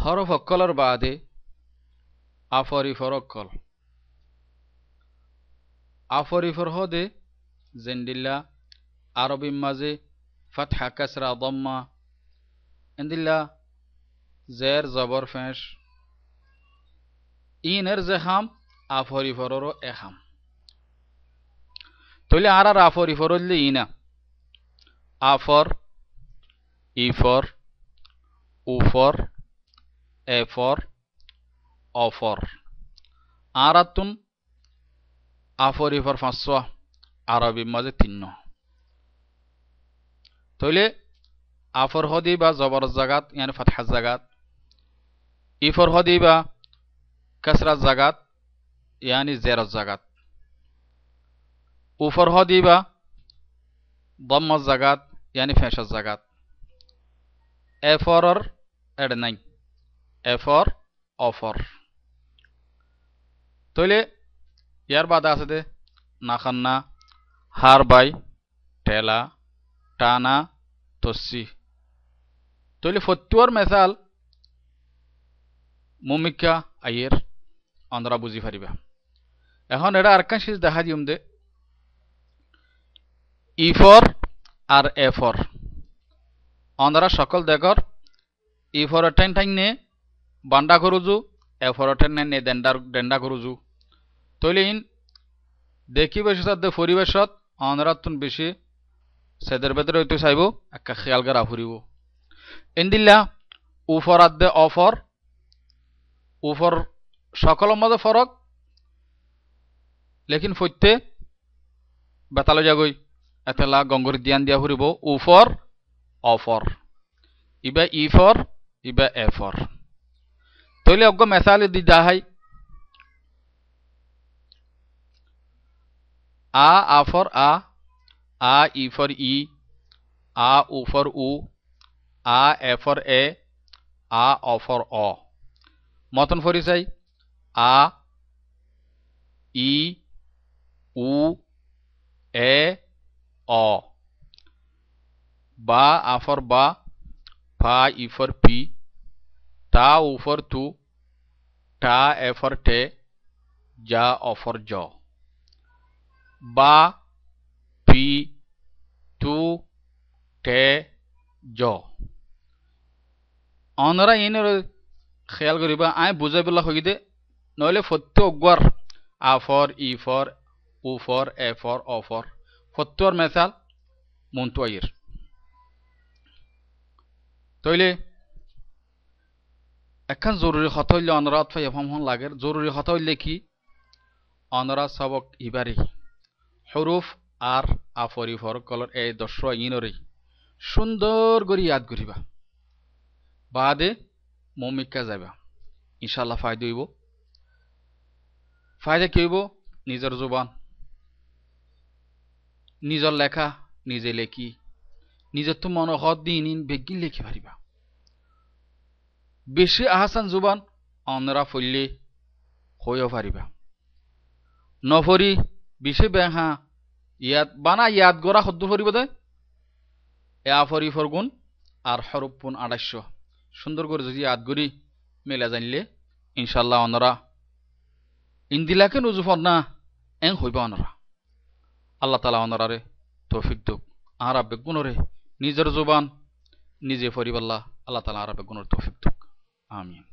হরফ অক্কলর বাদে আফরিফর অক্কল আফরিফর হদে জেন্ডিল্লা আরবির মাঝে ফাতহা কাসরা দম্মা এন্দিল্লা জের জবর ফেঁস ইনের জেহাম আফরিফররও এহাম তইলে আর আফরিফর হইলে ইনা আফর ইফর উফর এফর অফর আরাতুন আফরিফর ফাঁসা আরবির মাঝে তিন্ন তইলে আফর হদি বা জবর জাগাত ইয়ানি ফাতহা জাগাত ইফর হদি বা কাসরা জাগাত ইয়ানি জের জাগাত উফর হদি বা দম্মা জাগাত ইয়ানি ফেঁসা জাগাত এফরর এড নাই এফর অফর তইলে ইয়ার বাদে আছে দে নাখান্না হার বাই টেলা টানা তসি তইলে ফতুয়ার মেসাল মুমিকা আইয়ের অন্দরা বুঝি পারিবা এখন এটা আরেকখান সিজ দেখা দিম দে ইফর আর এফর অন্দরা সকল দেখর ইফর টেন টাইন নে বান্ডা করুজু এফর টেন নে ডেন্ডা করুজু তইলে ইন দেখি বেশি পরিবেশত অন্দরাতুন বেশি সেদের ভেতরে হইতে চাইব একটা খেয়াল করা ফুরিব ইন্দিল্লা উফর আদে অফর উফর সকলের মধ্যে ফরক লেকিন ফইতে বেতালো যাগই এতেলা গঙ্গর দিয়ান দিয়া ফুরিব উফর অফর ইবা ইফর ইবা এফর তইলে অজ্ঞ মেসালে দি দাহাই আ আফর আ ইফর ই আ উফর উ আ এফর এ আ অফর অ মতন ফরিসাই আ ই উ এ অ বা আফর বা ফা ইফর পি তা উফর তু টা এফর টে যা অফর জ বা পি তু টে জ অনরা ইনের খেয়াল করিবা আই বুঝাই পেলা হই দে নইলে ফত্য অগর আফর ইফর উফর এফর অফর ফত্যর মেসাল মন্তুয়াইর তইলে এখন জরুরি কথা হইলে অনরা অথবা এফাম হন লাগে জরুরি কথা হইলে কি অনরা সবক ইবারি হরুফ আর আফরিফর কলর এই 10 ইনরে সুন্দর করে ইয়াদ করিবা বাদে মমিকা যাবা ইনশাআল্লাহ ফায়দা হইব ফায়দা কি হইব নিজের জবান নিজের লেখা নিজে লেখি নিজের তো মনোহদ দিন বেগি লেখি পারিবা বেশি আহসান জবান অনরা ফইলে হইও পারিবা নফরি বেশি বেহা ইয়াদ বানা ইয়াদ গড়া শব্দ ফরিব দে এ আফরিফর গুণ আর হরফ পুন 2800 সুন্দর করে যদি ইয়াদ করি মেলা জানলে ইনশাআল্লাহ অনরা ইন্দিলাকে নুজুফর না এং হইবা অনরা আল্লাহ তাআলা অনরারে তৌফিক দুক আর আবে গুণরে নিজের জবান নিজে ফরিবাল্লাহ আল্লাহ তাআলা আর আবে গুণর তৌফিক দুক আমিন।